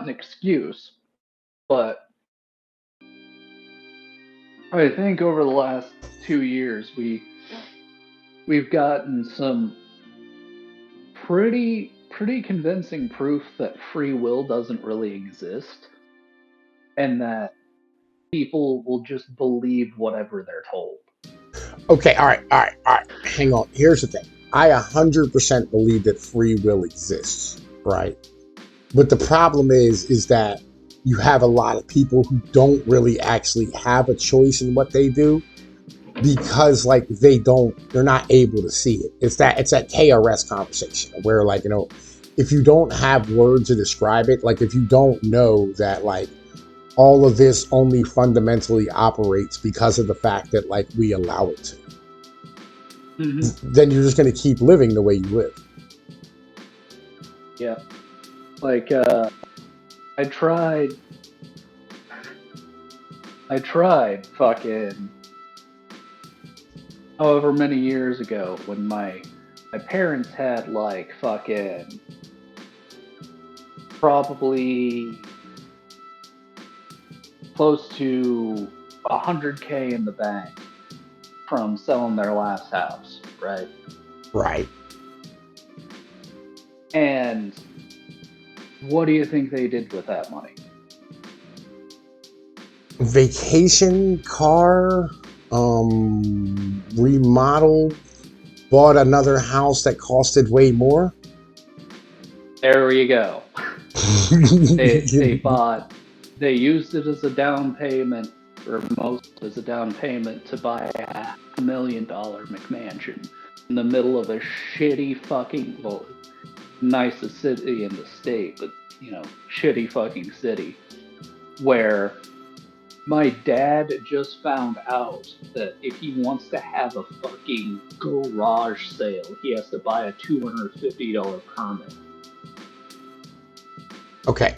an excuse, but I think over the last 2 years we've gotten some pretty convincing proof that free will doesn't really exist, and that people will just believe whatever they're told. Okay, all right. Hang on. Here's the thing. I 100% believe that free will exists, right? But the problem is that you have a lot of people who don't really actually have a choice in what they do because like they're not able to see it. It's that KRS conversation where like, if you don't have words to describe it, like if you don't know that like all of this only fundamentally operates because of the fact that like we allow it to, then you're just going to keep living the way you live. Yeah. Like, I tried fucking however many years ago when my parents had like fucking probably close to $100K in the bank from selling their last house, right? Right. And what do you think they did with that money? Vacation car, remodeled, bought another house that costed way more. There we go. They used it as a down payment, or most as a down payment, to buy a $500,000 McMansion in the middle of a shitty fucking, well, nicest city in the state, but shitty fucking city, where my dad just found out that if he wants to have a fucking garage sale, he has to buy a $250 permit. Okay.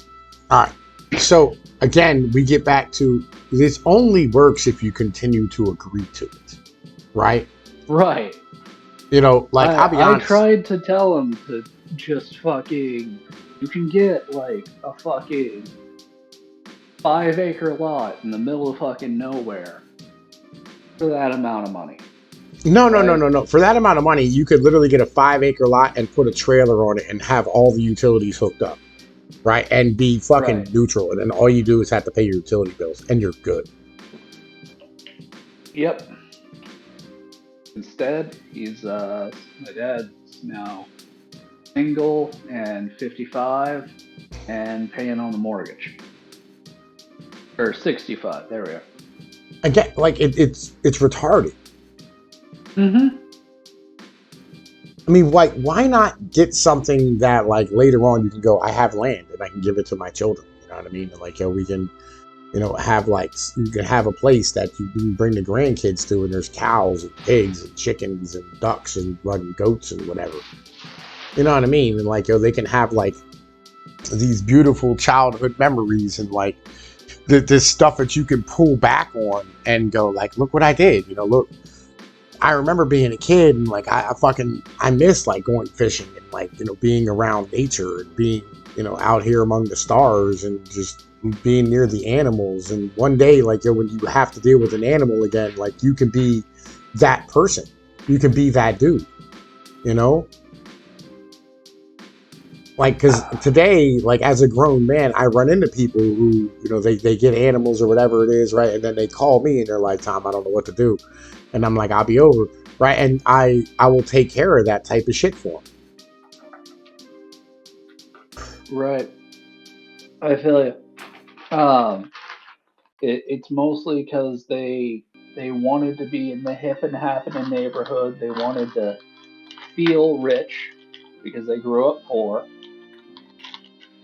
All right. So again, we get back to this only works if you continue to agree to it, right? Right. Like I'll be honest. I tried to tell him to just fucking, you can get like a fucking 5-acre lot in the middle of fucking nowhere for that amount of money. No. For that amount of money, you could literally get a 5-acre lot and put a trailer on it and have all the utilities hooked up, right? And be fucking neutral. And then all you do is have to pay your utility bills and you're good. Yep. Instead, my dad's now single and 55 and paying on the mortgage. Or 65, there we are. Again, like it's retarded. I mean, like, why not get something that like later on you can go, I have land and I can give it to my children. You know what I mean? And like, we can, have like, you can have a place that you can bring the grandkids to, and there's cows and pigs and chickens and ducks and running goats and whatever. You know what I mean? And like, they can have like these beautiful childhood memories and like this stuff that you can pull back on and go like, look what I did. Look, I remember being a kid and like I miss like going fishing and like being around nature and being out here among the stars and just being near the animals. And one day, like when you have to deal with an animal again, like you can be that person, you can be that dude, like, because today, like as a grown man, I run into people who they get animals or whatever it is, right? And then they call me and they're like, Tom, I don't know what to do. And I'm like, I'll be over, right? And I will take care of that type of shit for them. Right. I feel you. It's mostly because they wanted to be in the hip and happening neighborhood. They wanted to feel rich because they grew up poor.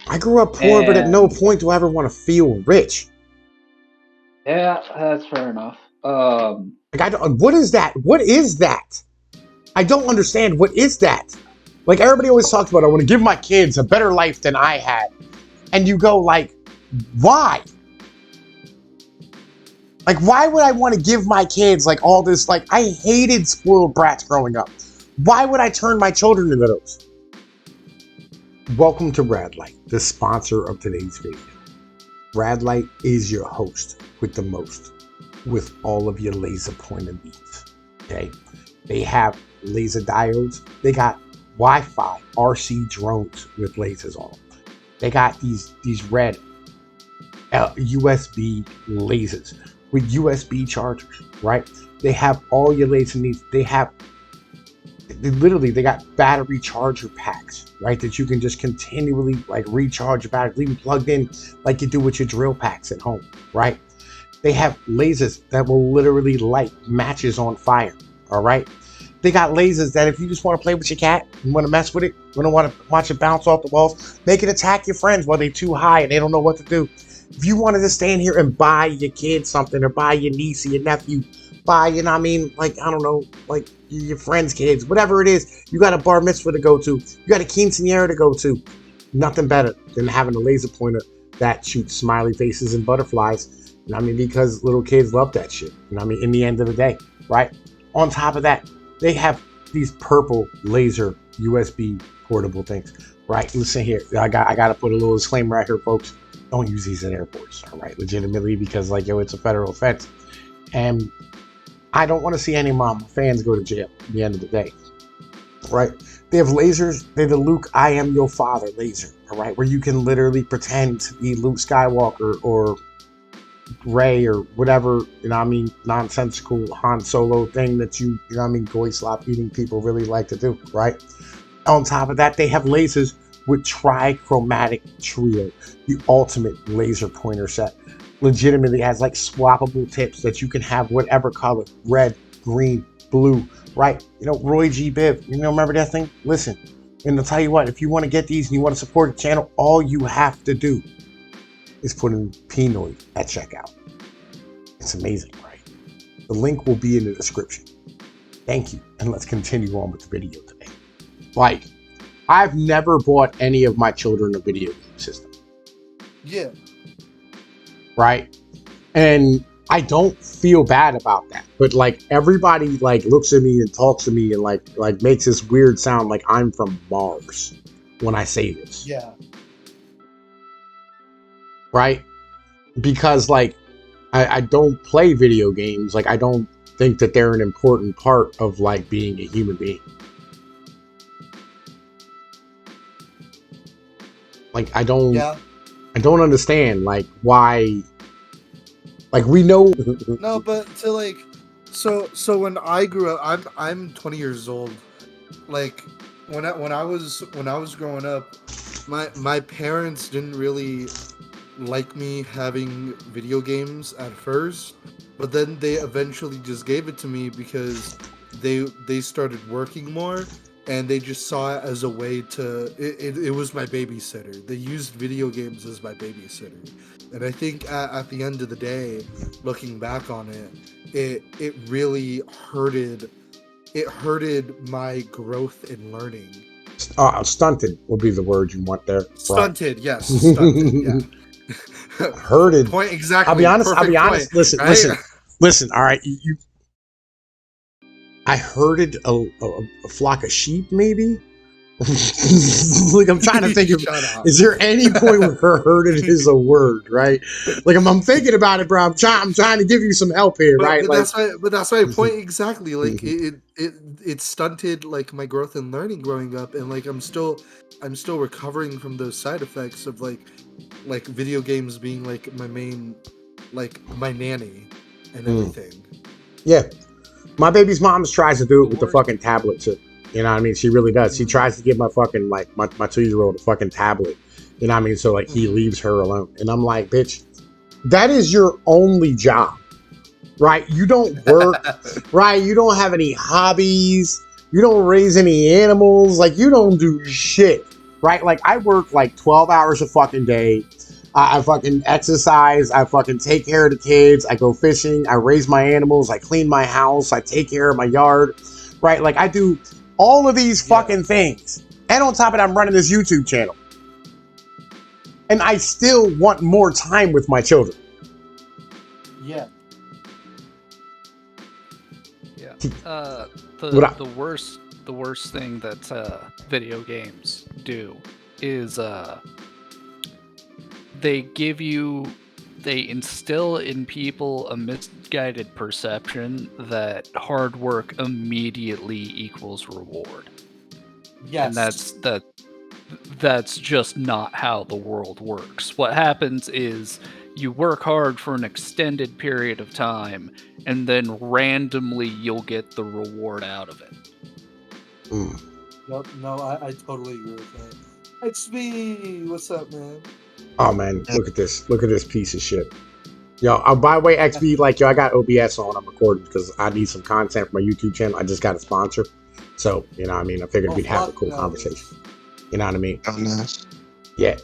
I grew up poor, but at no point do I ever want to feel rich. Yeah, that's fair enough. Like what is that? What is that? I don't understand. What is that? Like everybody always talks about, I want to give my kids a better life than I had. And you go like, why? Like, why would I want to give my kids like all this? Like, I hated spoiled brats growing up. Why would I turn my children into those? Welcome to Radlight, the sponsor of today's video. Radlight is your host with the most, with all of your laser pointer needs. Okay, they have laser diodes. They got Wi-Fi RC drones with lasers on them. They got these red USB lasers with USB chargers. Right? They have all your laser needs. They got battery charger packs, right? That you can just continually like recharge your battery, leave them plugged in like you do with your drill packs at home, right? They have lasers that will literally light matches on fire, all right? They got lasers that if you just want to play with your cat, you want to mess with it, you don't want to watch it bounce off the walls, make it attack your friends while they're too high and they don't know what to do. If you wanted to stay in here and buy your kid something or buy your niece or your nephew, buy, you know what I mean, like, I don't know, like your friends' kids, whatever it is, you got a bar mitzvah to go to, you got a quinceanera to go to, nothing better than having a laser pointer that shoots smiley faces and butterflies, you know what I mean, because little kids love that shit, you know what I mean, in the end of the day, right? On top of that, they have these purple laser USB portable things, right? Listen here, I got to put a little disclaimer right here, folks. Don't use these at airports, all right? Legitimately, because like, yo, it's a federal offense. And I don't want to see any of my fans go to jail at the end of the day, right? They have lasers. They're the Luke, I am your father laser, all right? Where you can literally pretend to be Luke Skywalker or Rey or whatever, you know what I mean, nonsensical Han Solo thing that you know what I mean, Goyslop eating people really like to do, right? On top of that, they have lasers with trichromatic trio, the ultimate laser pointer set. Legitimately has like swappable tips that you can have whatever color, red, green, blue, right? You know, Roy G. Biv, you know, remember that thing? Listen, and I'll tell you what, if you want to get these and you want to support the channel, all you have to do is put in Pnoid at checkout. It's amazing, right? The link will be in the description. Thank you, and let's continue on with the video today. Like, I've never bought any of my children a video game system. Yeah. Right? And I don't feel bad about that. But like everybody like looks at me and talks to me and like makes this weird sound like I'm from Mars when I say this. Yeah. Right? Because like I don't play video games. Like I don't think that they're an important part of like being a human being. Like I don't understand like why. Like we know. No, but to like, so when I grew up, I'm 20 years old. Like when I was growing up, my parents didn't really like me having video games at first, but then they eventually just gave it to me because they started working more. And they just saw it as a way to. It was my babysitter. They used video games as my babysitter, and I think at the end of the day, looking back on it, it really hurted. It hurted my growth in learning. Stunted will be the word you want there. Stunted, right? Yes, stunted. Yeah. Hurted. Point exactly. I'll be honest. Perfect point, listen, right? listen. All right, you. I herded a flock of sheep, maybe. Like I'm trying to think of, is there any point where herded is a word, right? Like I'm thinking about it, bro. I'm trying to give you some help here, right? But that's my point exactly. Like it stunted like my growth and learning growing up, and like I'm still recovering from those side effects of like video games being like my main, like my nanny and everything. Yeah. My baby's mom tries to do it with the fucking tablet too. You know what I mean? She really does. She tries to give my fucking, like, my 2-year-old a fucking tablet. You know what I mean? So, like, he leaves her alone. And I'm like, bitch, that is your only job, right? You don't work, right? You don't have any hobbies. You don't raise any animals. Like, you don't do shit, right? Like, I work, like, 12 hours a fucking day. I fucking exercise. I fucking take care of the kids. I go fishing. I raise my animals. I clean my house. I take care of my yard, right? Like, I do all of these fucking things. And on top of it, I'm running this YouTube channel. And I still want more time with my children. Yeah. Yeah. The worst thing that video games do is they instill in people a misguided perception that hard work immediately equals reward. Yes. And that's just not how the world works. What happens is you work hard for an extended period of time, and then randomly you'll get the reward out of it. Yep, no, I totally agree with that. XB, what's up, man? Oh man, look at this piece of shit. Yo, by the way, XB, like, yo, I got OBS on. I'm recording because I need some content for my YouTube channel. I just got a sponsor, so you know what I mean. I figured we'd have a cool conversation. You know what I mean? Oh, nice. Yeah.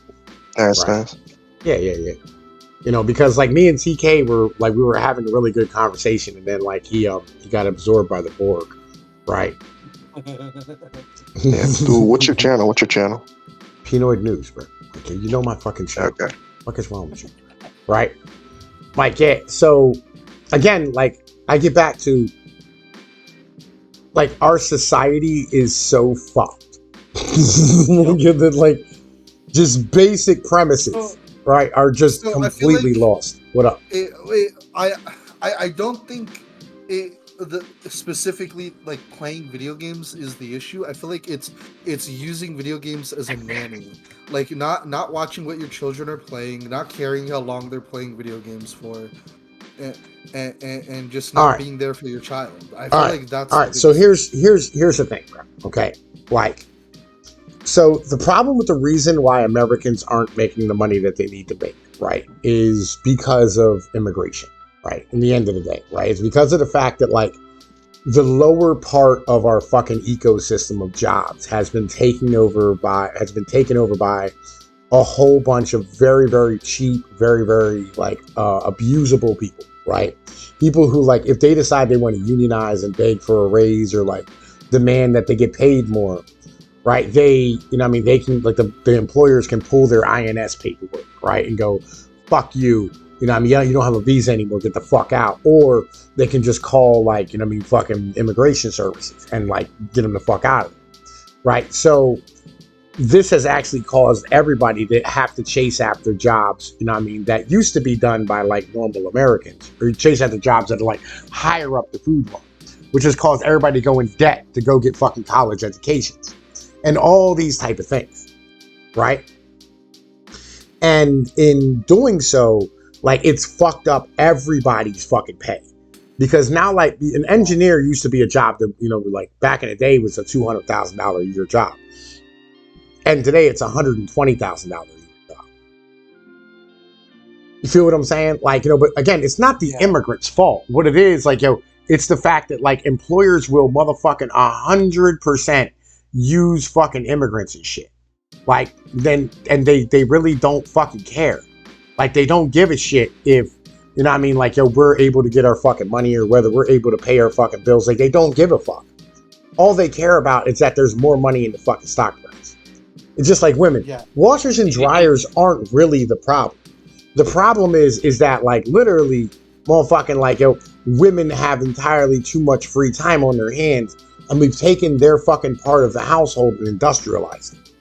That's right. nice. Yeah. You know, because like me and TK were like, we were having a really good conversation, and then like he got absorbed by the Borg, right? Yeah, dude, what's your channel? Pnoid News, bro. Okay, you know my fucking channel. Okay. What is wrong with you? Right? Like, yeah, so again, like I get back to like our society is so fucked. Like just basic premises, right, are just completely lost. What up? I don't think specifically like playing video games is the issue. I feel like it's using video games as a nanny, like not watching what your children are playing, not caring how long they're playing video games for, and just not being there for your child. I feel like that's all right. So here's the thing, bro. Okay, like, so the problem with the reason why Americans aren't making the money that they need to make, right, is because of immigration. Right. In the end of the day, right? It's because of the fact that like the lower part of our fucking ecosystem of jobs has been taken over by a whole bunch of very, very cheap, very, very like abusable people, right? People who like if they decide they want to unionize and beg for a raise or like demand that they get paid more, right? They, you know, I mean, they can like the employers can pull their INS paperwork, right, and go, fuck you. You know what I mean? Yeah, you don't have a visa anymore. Get the fuck out. Or they can just call, like, you know what I mean, fucking immigration services and, like, get them the fuck out of it. Right? So this has actually caused everybody to have to chase after jobs, you know what I mean, that used to be done by, like, normal Americans. Or chase after jobs that are, like, higher up the food line. Which has caused everybody to go in debt to go get fucking college educations. And all these type of things. Right? And in doing so, like, it's fucked up everybody's fucking pay. Because now, like, an engineer used to be a job that, you know, like, back in the day was a $200,000 a year job. And today it's $120,000 a year job. You feel what I'm saying? Like, you know, but again, it's not the immigrant's fault. What it is, like, yo, it's the fact that, like, employers will motherfucking 100% use fucking immigrants and shit. Like, then, and they really don't fucking care. Like, they don't give a shit if, you know what I mean, like, yo, we're able to get our fucking money or whether we're able to pay our fucking bills. Like, they don't give a fuck. All they care about is that there's more money in the fucking stock price. It's just like women. Yeah. Washers and dryers aren't really the problem. The problem is that, like, literally, motherfucking, like, yo, women have entirely too much free time on their hands, and we've taken their fucking part of the household and industrialized it.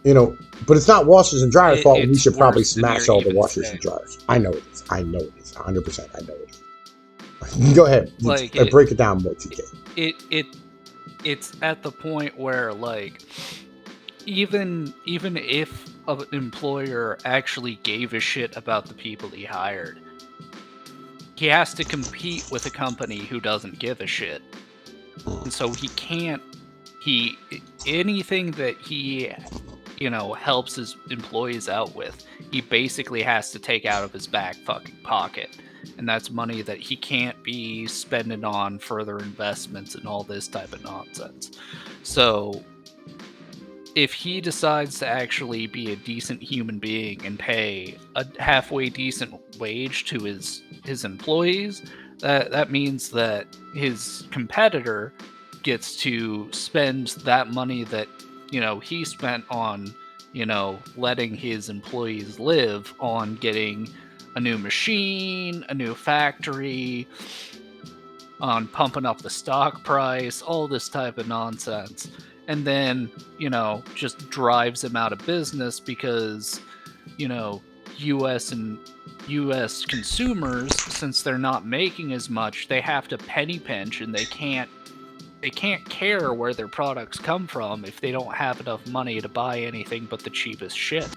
You know, but it's not washers and dryers' fault. We should probably smash all the washers and dryers. I know it is. 100%. I know it is. Go ahead. Like, break it down more, TK. It's at the point where, like, even if an employer actually gave a shit about the people he hired, he has to compete with a company who doesn't give a shit. And so anything that he, you know, helps his employees out with, he basically has to take out of his back fucking pocket. And that's money that he can't be spending on further investments and all this type of nonsense. So if he decides to actually be a decent human being and pay a halfway decent wage to his employees, that means that his competitor gets to spend that money that, you know, he spent on, you know, letting his employees live, on getting a new machine, a new factory, on pumping up the stock price, all this type of nonsense. and then, just drives them out of business because, U.S. consumers, since they're not making as much, they have to penny pinch, and they can't care where their products come from if they don't have enough money to buy anything but the cheapest shit.